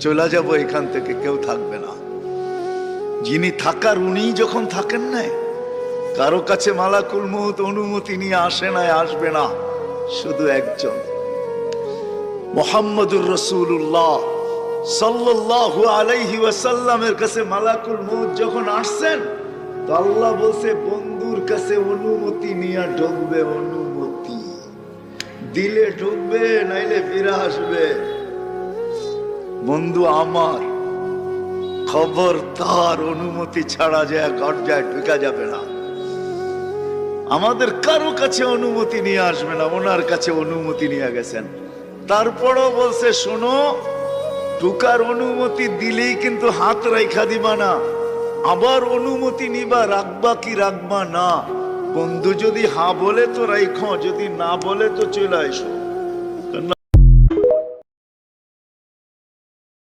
চলে যাব এখান থেকে, কেউ থাকবে না। যিনি থাকার উনিই যখন থাকেন নাই, কারো কাছে মালাকুল মউত অনুমতি নিয়ে আসে নাই, আসবে না। শুধু একজন মুহাম্মদুর রাসূলুল্লাহ সাল্লাল্লাহু আলাইহি ওয়াসাল্লামের কাছে মালাকুল মউত যখন আসছেন, তো আল্লাহ বলছে বন্ধুর কাছে অনুমতি নিয়ে ঢুকবে, অনুমতি দিলে ঢুকবে, নাইলে ফিরে আসবে। বন্ধু আমার, খবরদার অনুমতি ছাড়া যায় গর্জায় ঢুকা যাবে না। আমাদের কারো কাছে অনুমতি নিয়ে আসবে না, ওনার কাছে অনুমতি নিয়ে গেছেন। তারপরও বলছে শোনো, ঢুকার অনুমতি দিলেই কিন্তু হাত রাইখা দিবা না, আবার অনুমতি নিবা, রাখবা কি রাখবা না। বন্ধু যদি হ্যাঁ বলে তো রাইখো, যদি না বলে তো চলে আসো।